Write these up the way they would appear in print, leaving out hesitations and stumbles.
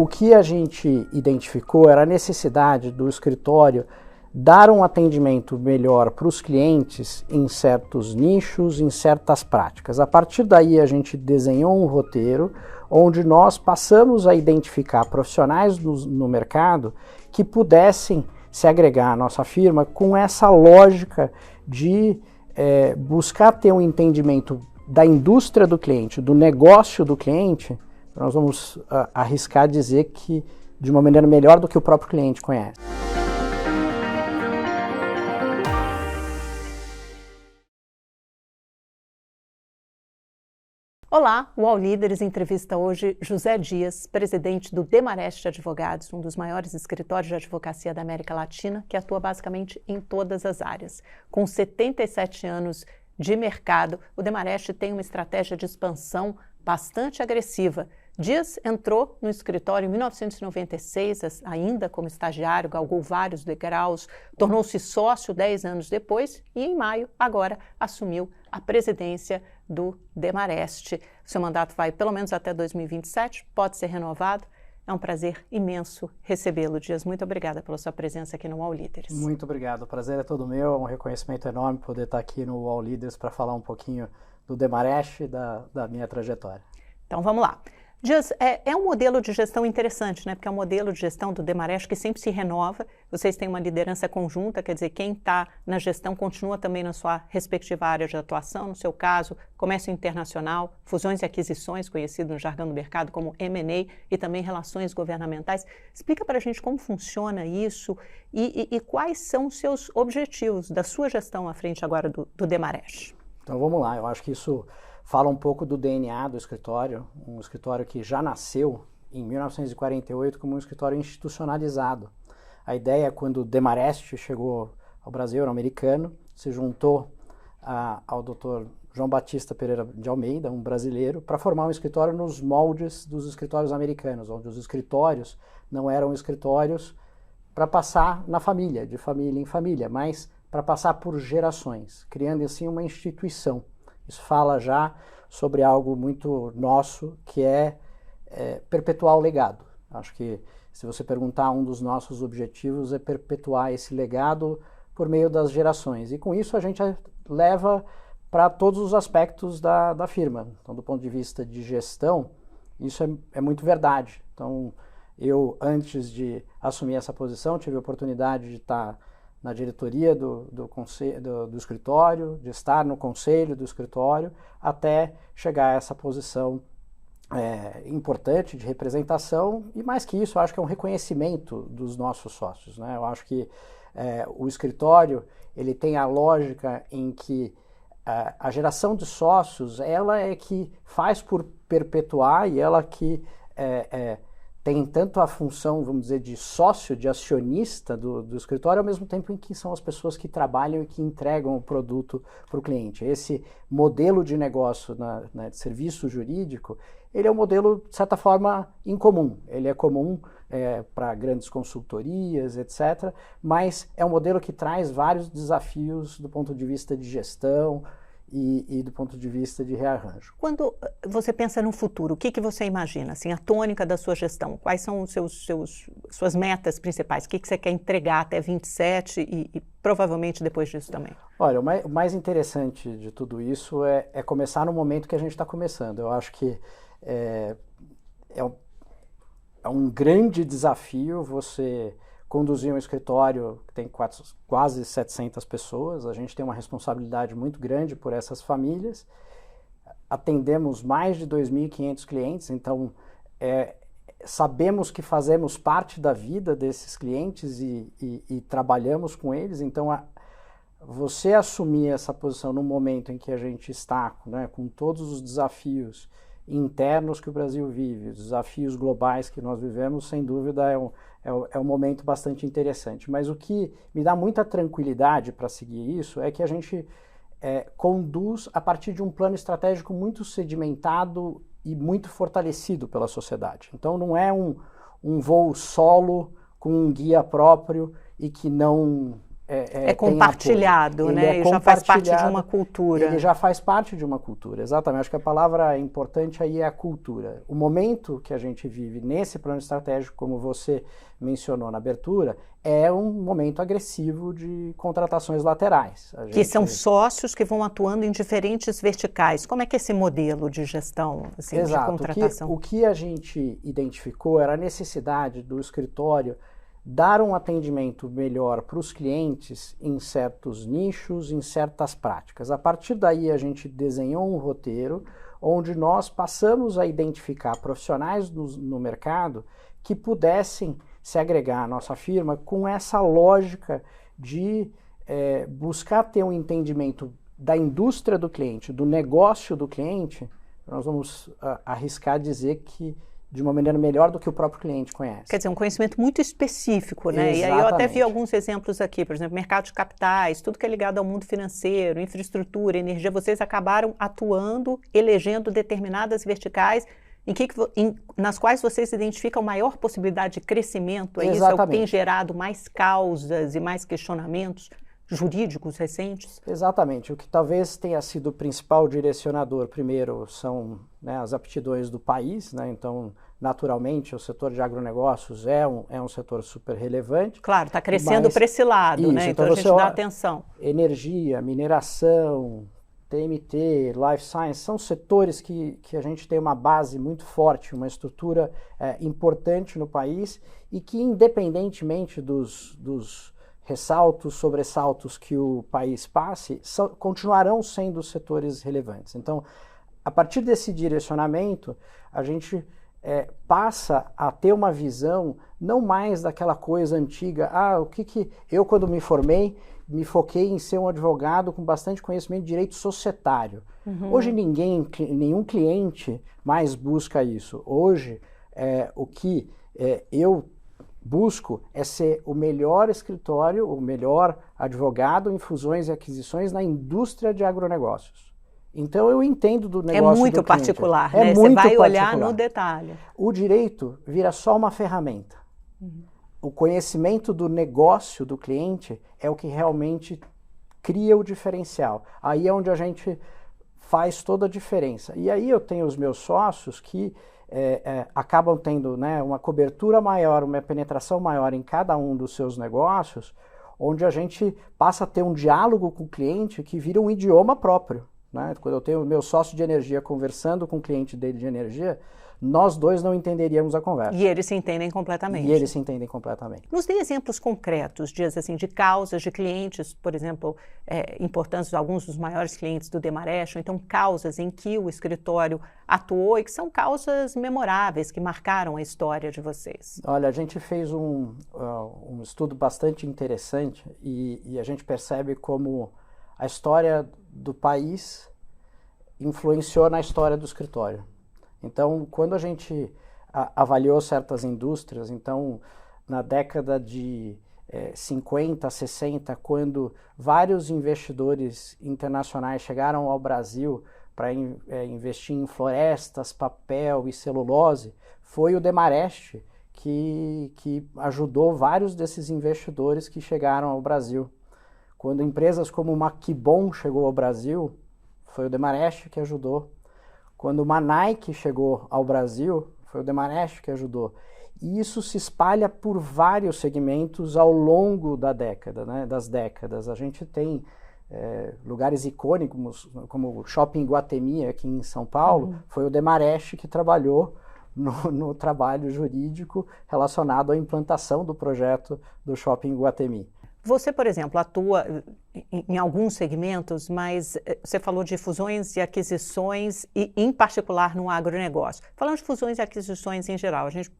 o que a gente identificou era a necessidade do escritório dar um atendimento melhor para os clientes em certos nichos, em certas práticas. A partir daí a gente desenhou um roteiro onde nós passamos a identificar profissionais no mercado que pudessem se agregar à nossa firma com essa lógica de buscar ter um entendimento da indústria do cliente, do negócio do cliente. Nós vamos arriscar dizer que de uma maneira melhor do que o próprio cliente conhece. Olá, o UOL Líderes entrevista hoje José Dias, presidente do Demarest Advogados, um dos maiores escritórios de advocacia da América Latina, que atua basicamente em todas as áreas. Com 77 anos de mercado, o Demarest tem uma estratégia de expansão bastante agressiva. Dias entrou no escritório em 1996, ainda como estagiário, galgou vários degraus, tornou-se sócio 10 anos depois e, em maio, agora assumiu a presidência do Demarest. Seu mandato vai pelo menos até 2027, pode ser renovado. É um prazer imenso recebê-lo, Dias. Muito obrigada pela sua presença aqui no UOL Líderes. Muito obrigado, o prazer é todo meu, é um reconhecimento enorme poder estar aqui no UOL Líderes para falar um pouquinho do Demarest e da minha trajetória. Então vamos lá. Dias, é um modelo de gestão interessante, né? Porque é um modelo de gestão do Demarest que sempre se renova. Vocês têm uma liderança conjunta, quer dizer, quem está na gestão continua também na sua respectiva área de atuação. No seu caso, comércio internacional, fusões e aquisições, conhecido no jargão do mercado como M&A, e também relações governamentais. Explica para a gente como funciona isso e quais são os seus objetivos da sua gestão à frente agora do Demarest. Então vamos lá, eu acho que isso fala um pouco do DNA do escritório, um escritório que já nasceu em 1948 como um escritório institucionalizado. A ideia, quando o Demarest chegou ao Brasil, era americano, se juntou ao Dr. João Batista Pereira de Almeida, um brasileiro, para formar um escritório nos moldes dos escritórios americanos, onde os escritórios não eram escritórios para passar na família, de família em família, mas para passar por gerações, criando assim uma instituição. Isso fala já sobre algo muito nosso, que é perpetuar o legado. Acho que se você perguntar, um dos nossos objetivos é perpetuar esse legado por meio das gerações. E com isso a gente leva para todos os aspectos da firma. Então, do ponto de vista de gestão, isso é muito verdade. Então, eu, antes de assumir essa posição, tive a oportunidade de estar na diretoria do escritório, de estar no conselho do escritório, até chegar a essa posição importante de representação, e mais que isso, eu acho que é um reconhecimento dos nossos sócios, né? Eu acho que o escritório ele tem a lógica em que a geração de sócios, ela é que faz por perpetuar, e ela que tem tanto a função, vamos dizer, de sócio, de acionista do escritório, ao mesmo tempo em que são as pessoas que trabalham e que entregam o produto para o cliente. Esse modelo de negócio de serviço jurídico, ele é um modelo, de certa forma, incomum. Ele é comum para grandes consultorias, etc., mas é um modelo que traz vários desafios do ponto de vista de gestão, e do ponto de vista de rearranjo. Quando você pensa no futuro, o que você imagina? Assim, a tônica da sua gestão? Quais são suas metas principais? O que você quer entregar até 27 e provavelmente depois disso também? Olha, o mais interessante de tudo isso é começar no momento que a gente está começando. Eu acho que é um grande desafio você conduzir um escritório que tem quase 700 pessoas. A gente tem uma responsabilidade muito grande por essas famílias. Atendemos mais de 2.500 clientes, então sabemos que fazemos parte da vida desses clientes e trabalhamos com eles. Então, você assumir essa posição no momento em que a gente está, né, com todos os desafios internos que o Brasil vive, os desafios globais que nós vivemos, sem dúvida é um momento bastante interessante. Mas o que me dá muita tranquilidade para seguir isso é que a gente conduz a partir de um plano estratégico muito sedimentado e muito fortalecido pela sociedade. Então não é um voo solo com um guia próprio e que não é compartilhado, né? E já faz parte de uma cultura. Ele já faz parte de uma cultura, exatamente. Acho que a palavra importante aí é a cultura. O momento que a gente vive nesse plano estratégico, como você mencionou na abertura, é um momento agressivo de contratações laterais. Que são sócios que vão atuando em diferentes verticais. Como é que é esse modelo de gestão, assim, Exato. de contratação? O que a gente identificou era a necessidade do escritório dar um atendimento melhor para os clientes em certos nichos, em certas práticas. A partir daí, a gente desenhou um roteiro onde nós passamos a identificar profissionais no mercado que pudessem se agregar à nossa firma com essa lógica de buscar ter um entendimento da indústria do cliente, do negócio do cliente. Nós vamos arriscar dizer que de uma maneira melhor do que o próprio cliente conhece. Quer dizer, um conhecimento muito específico, né? Exatamente. E aí eu até vi alguns exemplos aqui, por exemplo, mercado de capitais, tudo que é ligado ao mundo financeiro, infraestrutura, energia, vocês acabaram atuando, elegendo determinadas verticais nas quais vocês identificam maior possibilidade de crescimento, isso é o que tem gerado mais causas e mais questionamentos jurídicos recentes? Exatamente. O que talvez tenha sido o principal direcionador, primeiro, são as aptidões do país, né? Então, naturalmente, o setor de agronegócios é um setor super relevante. Claro, está crescendo para esse lado, né? Então a gente dá atenção. Energia, mineração, TMT, Life Science, são setores que a gente tem uma base muito forte, uma estrutura importante no país e que, independentemente dos ressaltos, sobressaltos que o país passe, continuarão sendo setores relevantes. Então, a partir desse direcionamento, a gente passa a ter uma visão não mais daquela coisa antiga, eu quando me formei, me foquei em ser um advogado com bastante conhecimento de direito societário. Uhum. Hoje nenhum cliente mais busca isso. Hoje, o que eu busco é ser o melhor escritório, o melhor advogado em fusões e aquisições na indústria de agronegócios. Então eu entendo do negócio. É muito particular, né? Você vai olhar no detalhe. O direito vira só uma ferramenta. Uhum. O conhecimento do negócio do cliente é o que realmente cria o diferencial. Aí é onde a gente faz toda a diferença. E aí eu tenho os meus sócios que acabam tendo, né, uma cobertura maior, uma penetração maior em cada um dos seus negócios, onde a gente passa a ter um diálogo com o cliente que vira um idioma próprio. Né? Quando eu tenho o meu sócio de energia conversando com o cliente dele de energia, nós dois não entenderíamos a conversa. E eles se entendem completamente. Nos dê exemplos concretos, dias assim, de causas de clientes, por exemplo, importantes, alguns dos maiores clientes do Demarest, ou então causas em que o escritório atuou e que são causas memoráveis, que marcaram a história de vocês. Olha, a gente fez um estudo bastante interessante e a gente percebe como a história do país influenciou na história do escritório. Então, quando a gente avaliou certas indústrias, então, na década de 50, 60, quando vários investidores internacionais chegaram ao Brasil para investir em florestas, papel e celulose, foi o Demarest que ajudou vários desses investidores que chegaram ao Brasil. Quando empresas como uma Kibon chegou ao Brasil, foi o Demarest que ajudou. Quando uma Nike chegou ao Brasil, foi o Demarest que ajudou. E isso se espalha por vários segmentos ao longo das décadas. A gente tem lugares icônicos, como o Shopping Iguatemi, aqui em São Paulo, foi o Demarest que trabalhou no trabalho jurídico relacionado à implantação do projeto do Shopping Iguatemi. Você, por exemplo, atua em alguns segmentos, mas você falou de fusões e aquisições, e em particular no agronegócio. Falando de fusões e aquisições em geral, a gente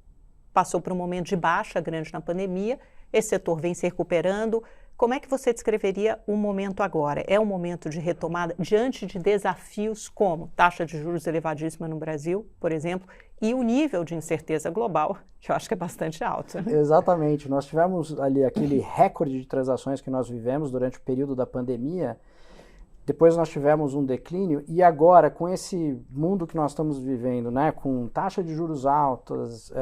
passou por um momento de baixa grande na pandemia, esse setor vem se recuperando. Como é que você descreveria o momento agora? É um momento de retomada diante de desafios como taxa de juros elevadíssima no Brasil, por exemplo, e o nível de incerteza global, que eu acho que é bastante alto. Exatamente. Nós tivemos ali aquele recorde de transações que nós vivemos durante o período da pandemia. Depois nós tivemos um declínio e agora, com esse mundo que nós estamos vivendo, né, com taxa de juros altas,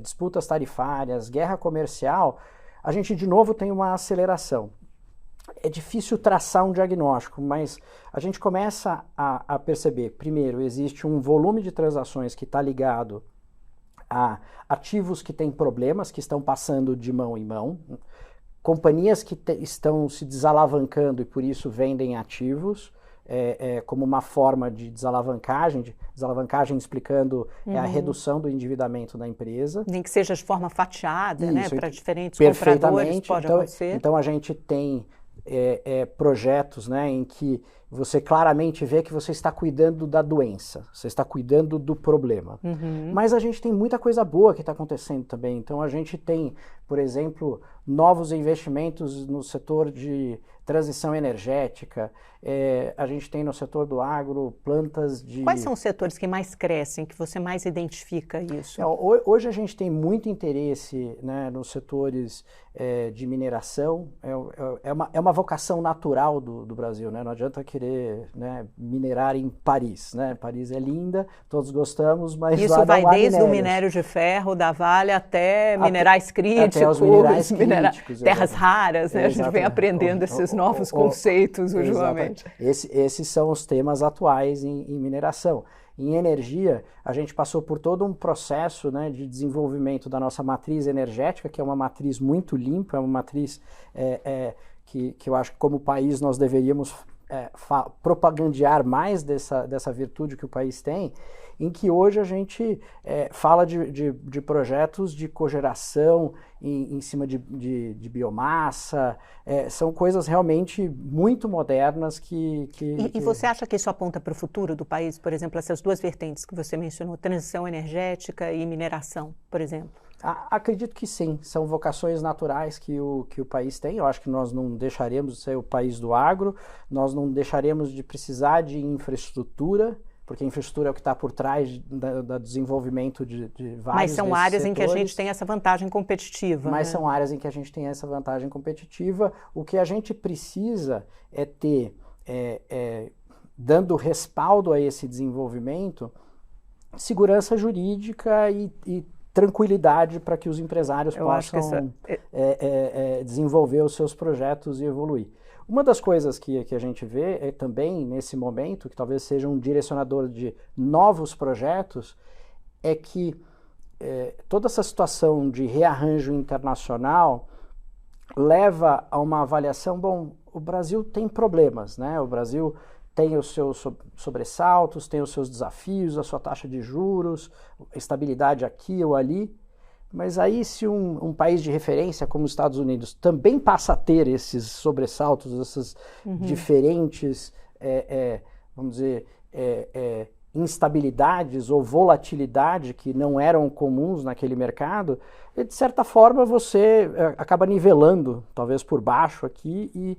disputas tarifárias, guerra comercial, a gente de novo tem uma aceleração. é difícil traçar um diagnóstico, mas a gente começa a perceber, primeiro, existe um volume de transações que está ligado a ativos que têm problemas, que estão passando de mão em mão, companhias que estão se desalavancando e por isso vendem ativos, como uma forma de desalavancagem explicando a redução do endividamento da empresa. Nem que seja de forma fatiada, isso, né, para diferentes compradores, pode acontecer. Então a gente tem projetos, né, em que você claramente vê que você está cuidando da doença, você está cuidando do problema. Mas a gente tem muita coisa boa que está acontecendo também. Então a gente tem, por exemplo, novos investimentos no setor de transição energética, a gente tem no setor do agro plantas de... Quais são os setores que mais crescem, que você mais identifica isso? Hoje a gente tem muito interesse, né, nos setores de mineração, é uma vocação natural do Brasil, né? Não adianta querer, né, minerar em Paris, né? Paris é linda, todos gostamos, mas isso lá vai não há desde minérios. o minério de ferro, da Vale, até minerais críticos, até os minerais críticos, terras raras, né? A gente vem aprendendo esses novos conceitos ultimamente. Esses são os temas atuais em mineração. Em energia, a gente passou por todo um processo, né, de desenvolvimento da nossa matriz energética, que é uma matriz muito limpa, é uma matriz que eu acho que como país nós deveríamos propagandear mais dessa virtude que o país tem, em que hoje a gente fala de projetos de cogeração em cima de biomassa, são coisas realmente muito modernas que... E você acha que isso aponta para o futuro do país, por exemplo, essas duas vertentes que você mencionou, transição energética e mineração, por exemplo? Acredito que sim, são vocações naturais que o país tem. Eu acho que nós não deixaremos de ser o país do agro, nós não deixaremos de precisar de infraestrutura, porque a infraestrutura é o que está por trás do desenvolvimento de vários Mas são áreas setores, em que a gente tem essa vantagem competitiva. Mas né? são áreas em que a gente tem essa vantagem competitiva. O que a gente precisa é ter, dando respaldo a esse desenvolvimento, segurança jurídica e tranquilidade para que os empresários possam desenvolver os seus projetos e evoluir. Uma das coisas que a gente vê também nesse momento, que talvez seja um direcionador de novos projetos, é que toda essa situação de rearranjo internacional leva a uma avaliação, bom, o Brasil tem problemas, né? O Brasil tem os seus sobressaltos, tem os seus desafios, a sua taxa de juros, estabilidade aqui ou ali. Mas aí se um país de referência como os Estados Unidos também passa a ter esses sobressaltos, essas diferentes, vamos dizer, instabilidades ou volatilidade que não eram comuns naquele mercado, de certa forma você acaba nivelando, talvez por baixo aqui, e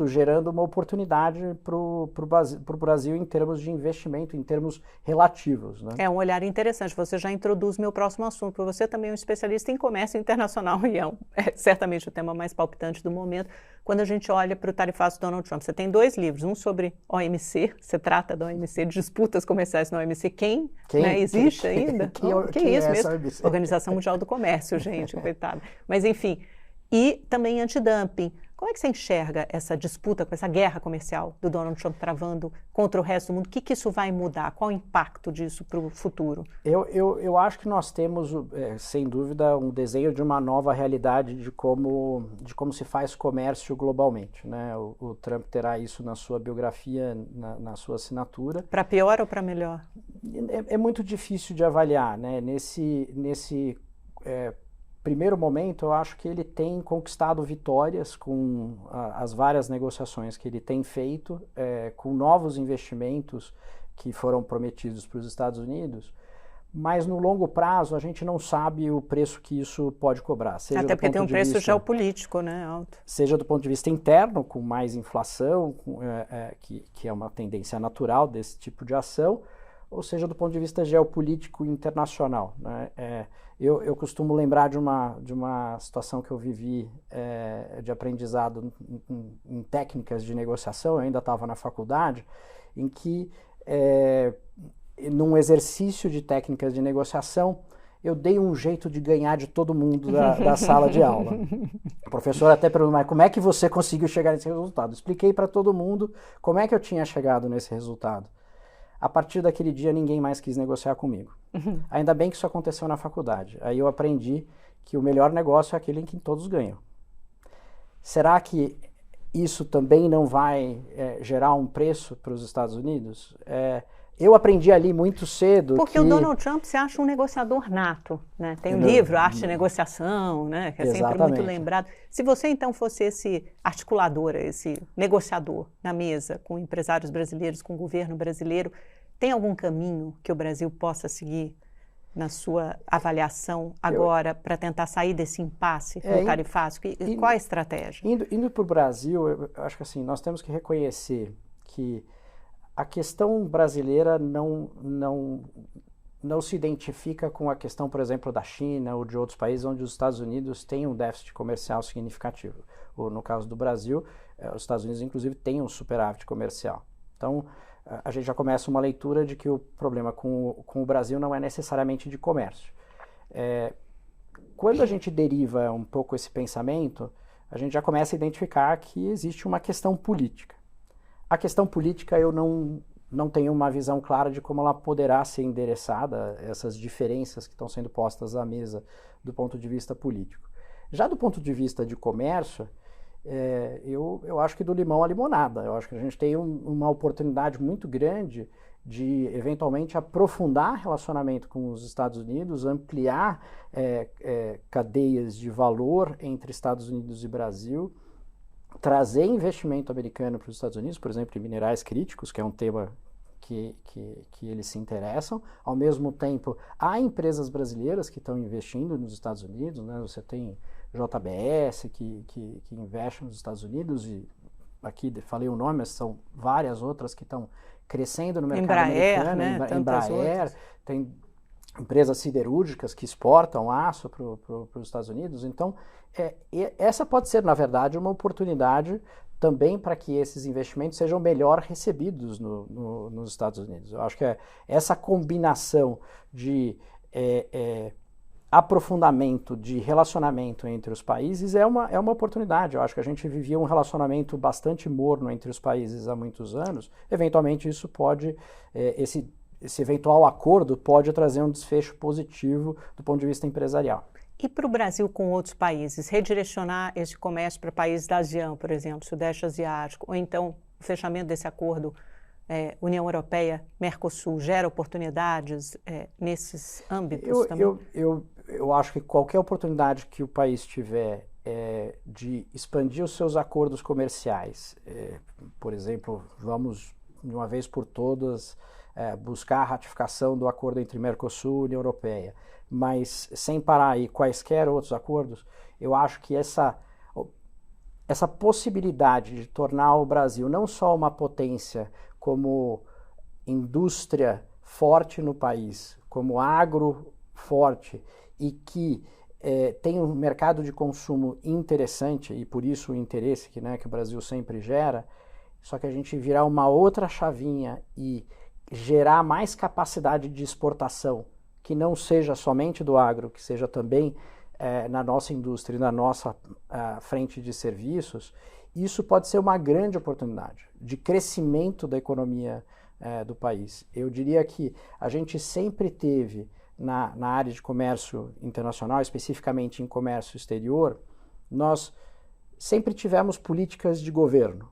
gerando uma oportunidade para o Brasil em termos de investimento, em termos relativos. Né? É um olhar interessante, você já introduz meu próximo assunto, porque você também é um especialista em comércio internacional e é certamente o tema mais palpitante do momento. Quando a gente olha para o tarifaço do Donald Trump, você tem 2 livros, um sobre OMC, você trata da OMC, disputas comerciais na OMC, existe ainda? Quem é isso mesmo? OMC? Organização Mundial do Comércio, gente, coitado. Mas enfim, e também antidumping. Como é que você enxerga essa disputa, essa guerra comercial do Donald Trump travando contra o resto do mundo? O que isso vai mudar? Qual o impacto disso para o futuro? Eu acho que nós temos, sem dúvida, um desenho de uma nova realidade de como se faz comércio globalmente. Né? O Trump terá isso na sua biografia, na sua assinatura. Para pior ou para melhor? É muito difícil de avaliar. Né? Nesse primeiro momento, eu acho que ele tem conquistado vitórias com as várias negociações que ele tem feito, com novos investimentos que foram prometidos para os Estados Unidos, mas no longo prazo a gente não sabe o preço que isso pode cobrar. Até porque tem um preço geopolítico, né, alto. Seja do ponto de vista interno, com mais inflação, que é uma tendência natural desse tipo de ação, ou seja, do ponto de vista geopolítico internacional. Né? Eu costumo lembrar de uma situação que eu vivi de aprendizado em técnicas de negociação, eu ainda estava na faculdade, em que, num exercício de técnicas de negociação, eu dei um jeito de ganhar de todo mundo da sala de aula. O professor até perguntou, mas como é que você conseguiu chegar nesse resultado? Expliquei para todo mundo como é que eu tinha chegado nesse resultado. A partir daquele dia, ninguém mais quis negociar comigo. Ainda bem que isso aconteceu na faculdade. Aí eu aprendi que o melhor negócio é aquele em que todos ganham. Será que isso também não vai gerar um preço para os Estados Unidos? Eu aprendi ali muito cedo porque o Donald Trump se acha um negociador nato, né? Tem um livro, Arte de Negociação, né? Que é sempre muito lembrado. Se você então fosse esse articulador, esse negociador na mesa com empresários brasileiros, com o governo brasileiro, tem algum caminho que o Brasil possa seguir na sua avaliação agora para tentar sair desse impasse no tarifácio? Qual a estratégia? Indo para o Brasil, eu acho que assim, nós temos que reconhecer que a questão brasileira não se identifica com a questão, por exemplo, da China ou de outros países onde os Estados Unidos têm um déficit comercial significativo. Ou, no caso do Brasil, os Estados Unidos, inclusive, têm um superávit comercial. Então, a gente já começa uma leitura de que o problema com o Brasil não é necessariamente de comércio. Quando a gente deriva um pouco esse pensamento, a gente já começa a identificar que existe uma questão política. A questão política eu não tenho uma visão clara de como ela poderá ser endereçada, essas diferenças que estão sendo postas à mesa do ponto de vista político. Já do ponto de vista de comércio, eu acho que do limão à limonada. Eu acho que a gente tem uma oportunidade muito grande de, eventualmente, aprofundar relacionamento com os Estados Unidos, ampliar cadeias de valor entre Estados Unidos e Brasil, trazer investimento americano para os Estados Unidos, por exemplo, em minerais críticos, que é um tema que eles se interessam. Ao mesmo tempo, há empresas brasileiras que estão investindo nos Estados Unidos, né? Você tem JBS que investe nos Estados Unidos, e aqui falei o nome, mas são várias outras que estão crescendo no mercado americano. Né? Embraer, tem empresas siderúrgicas que exportam aço para os Estados Unidos. Então, essa pode ser, na verdade, uma oportunidade também para que esses investimentos sejam melhor recebidos nos Estados Unidos. Eu acho que essa combinação de aprofundamento, de relacionamento entre os países é uma oportunidade. Eu acho que a gente vivia um relacionamento bastante morno entre os países há muitos anos. Eventualmente, isso pode, esse eventual acordo pode trazer um desfecho positivo do ponto de vista empresarial. E para o Brasil com outros países, redirecionar esse comércio para países da ASEAN, por exemplo, Sudeste Asiático, ou então o fechamento desse acordo União Europeia, Mercosul, gera oportunidades nesses âmbitos também? Eu acho que qualquer oportunidade que o país tiver de expandir os seus acordos comerciais, por exemplo, vamos de uma vez por todas buscar a ratificação do acordo entre Mercosul e União Europeia, mas sem parar aí quaisquer outros acordos, eu acho que essa possibilidade de tornar o Brasil não só uma potência como indústria forte no país, como agro forte e que tem um mercado de consumo interessante e por isso o interesse que o Brasil sempre gera, só que a gente virar uma outra chavinha e gerar mais capacidade de exportação, que não seja somente do agro, que seja também na nossa indústria e na nossa frente de serviços, isso pode ser uma grande oportunidade de crescimento da economia do país. Eu diria que a gente sempre teve na área de comércio internacional, especificamente em comércio exterior, nós sempre tivemos políticas de governo.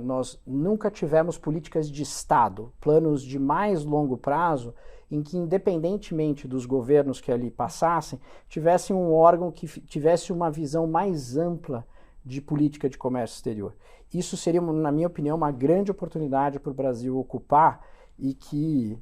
Nós nunca tivemos políticas de Estado, planos de mais longo prazo, em que, independentemente dos governos que ali passassem, tivesse um órgão que tivesse uma visão mais ampla de política de comércio exterior. Isso seria, na minha opinião, uma grande oportunidade para o Brasil ocupar e que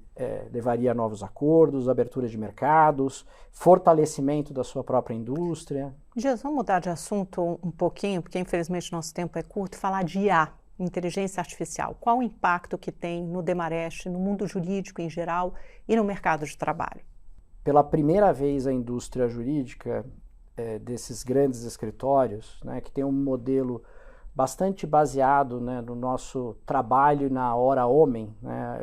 levaria a novos acordos, abertura de mercados, fortalecimento da sua própria indústria. Dias, vamos mudar de assunto um pouquinho, porque infelizmente nosso tempo é curto, falar de IA. Inteligência artificial, qual o impacto que tem no Demarest, no mundo jurídico em geral e no mercado de trabalho? Pela primeira vez a indústria jurídica desses grandes escritórios, que tem um modelo bastante baseado, né, no nosso trabalho na hora homem, né?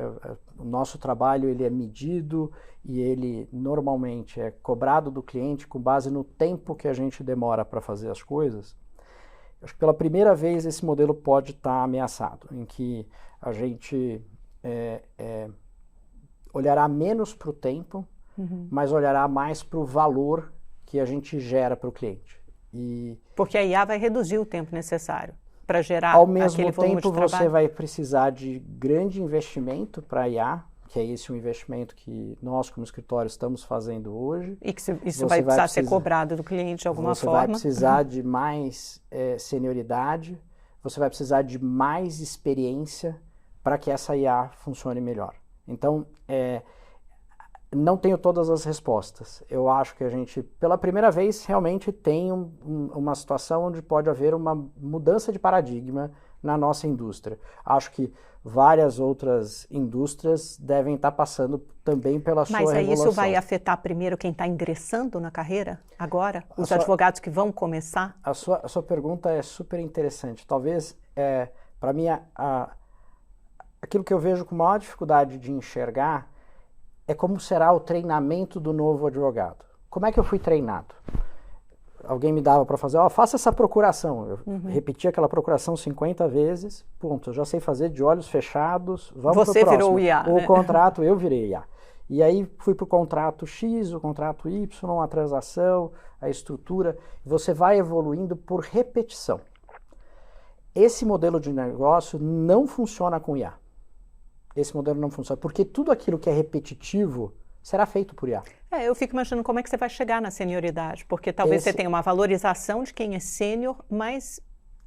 O nosso trabalho ele é medido e ele normalmente é cobrado do cliente com base no tempo que a gente demora para fazer as coisas. Acho que pela primeira vez esse modelo pode estar ameaçado, em que a gente olhará menos para o tempo, mas olhará mais para o valor que a gente gera para o cliente. Porque a IA vai reduzir o tempo necessário para gerar ao mesmo aquele volume tempo de trabalho. você vai precisar de grande investimento para a IA, que é esse um investimento que nós como escritório estamos fazendo hoje. E que isso vai precisar ser cobrado do cliente de alguma forma. Você vai precisar de mais senioridade, você vai precisar de mais experiência para que essa IA funcione melhor. Então, não tenho todas as respostas. Eu acho que a gente, pela primeira vez, realmente tem uma situação onde pode haver uma mudança de paradigma na nossa indústria. Acho que várias outras indústrias devem estar passando também pela sua revolução. Mas aí isso vai afetar primeiro quem está ingressando na carreira agora? Os advogados que vão começar? A sua pergunta é super interessante. Talvez, para mim, aquilo que eu vejo com maior dificuldade de enxergar é como será o treinamento do novo advogado. Como é que eu fui treinado? Alguém me dava para fazer, faça essa procuração. Eu repetia aquela procuração 50 vezes, ponto, eu já sei fazer de olhos fechados, vamos para o próximo. Você virou o IA, O contrato, eu virei IA. E aí fui para o contrato X, o contrato Y, a transação, a estrutura. Você vai evoluindo por repetição. Esse modelo de negócio não funciona com IA. Esse modelo não funciona, porque tudo aquilo que é repetitivo será feito por IA. Eu fico imaginando como é que você vai chegar na senioridade, porque talvez você tenha uma valorização de quem é sênior, mas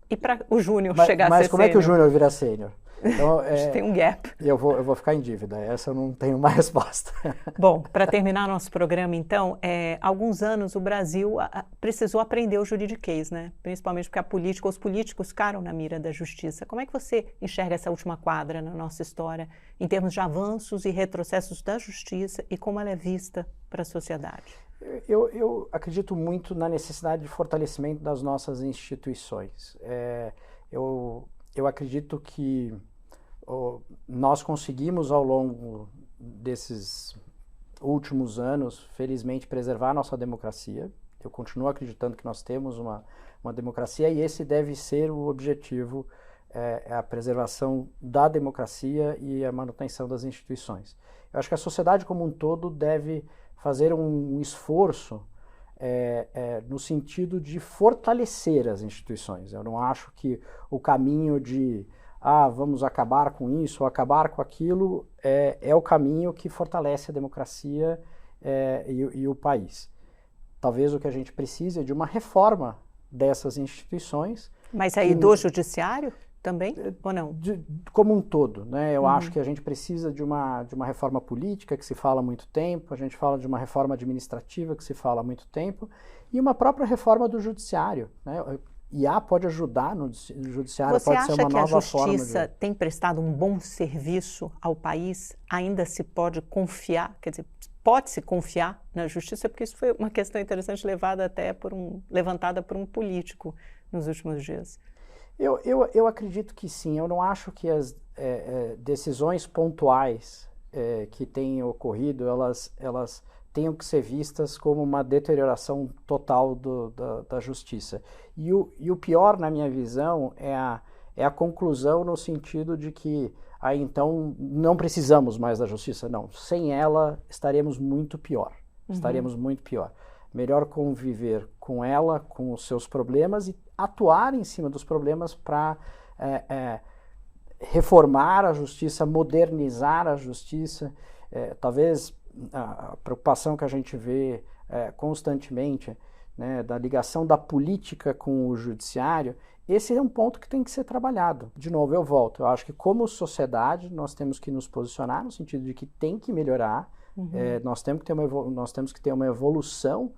e para o júnior chegar a ser sênior? Mas como é que o júnior vira sênior? Então, tem um gap. Eu vou ficar em dívida, essa eu não tenho uma resposta. Bom, para terminar nosso programa, então, há alguns anos o Brasil precisou aprender o juridiquês, né? Principalmente porque os políticos ficaram na mira da justiça. Como é que você enxerga essa última quadra na nossa história, em termos de avanços e retrocessos da justiça e como ela é vista para a sociedade? Eu acredito muito na necessidade de fortalecimento das nossas instituições. Eu acredito que nós conseguimos, ao longo desses últimos anos, felizmente, preservar a nossa democracia. Eu continuo acreditando que nós temos uma democracia e esse deve ser o objetivo, a preservação da democracia e a manutenção das instituições. Eu acho que a sociedade como um todo deve fazer um esforço no sentido de fortalecer as instituições. Eu não acho que o caminho de vamos acabar com isso ou acabar com aquilo é o caminho que fortalece a democracia e o país. Talvez o que a gente precise é de uma reforma dessas instituições. Mas aí do judiciário também, ou não? Como um todo, né? Eu acho que a gente precisa de uma reforma política que se fala há muito tempo, a gente fala de uma reforma administrativa que se fala há muito tempo, e uma própria reforma do judiciário, né? IA pode ajudar no judiciário, pode ser uma nova forma. Você acha que a justiça tem prestado um bom serviço ao país? Ainda se pode confiar, quer dizer, pode-se confiar na justiça? Porque isso foi uma questão interessante levantada por um político nos últimos dias. Eu acredito que sim. Eu não acho que as decisões pontuais que têm ocorrido, elas tenham que ser vistas como uma deterioração total da justiça. E o pior, na minha visão, é a conclusão no sentido de que então não precisamos mais da justiça. Não, sem ela estaremos muito pior. Estaremos muito pior. Melhor conviver com ela, com os seus problemas e atuar em cima dos problemas para reformar a justiça, modernizar a justiça. Talvez a preocupação que a gente vê constantemente, né, da ligação da política com o judiciário, esse é um ponto que tem que ser trabalhado. De novo, eu volto. Eu acho que como sociedade nós temos que nos posicionar no sentido de que tem que melhorar, nós temos que ter uma evolução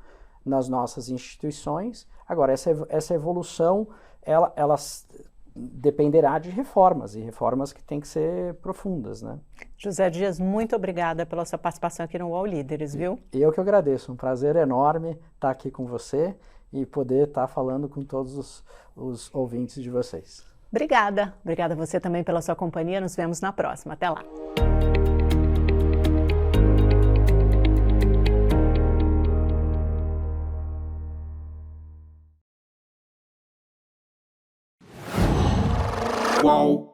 nas nossas instituições. Agora, essa evolução, ela dependerá de reformas, e reformas que têm que ser profundas, né? José Dias, muito obrigada pela sua participação aqui no UOL Líderes, viu? Eu que agradeço, um prazer enorme estar aqui com você e poder estar falando com todos os ouvintes de vocês. Obrigada. Obrigada a você também pela sua companhia. Nos vemos na próxima. Até lá. Qual?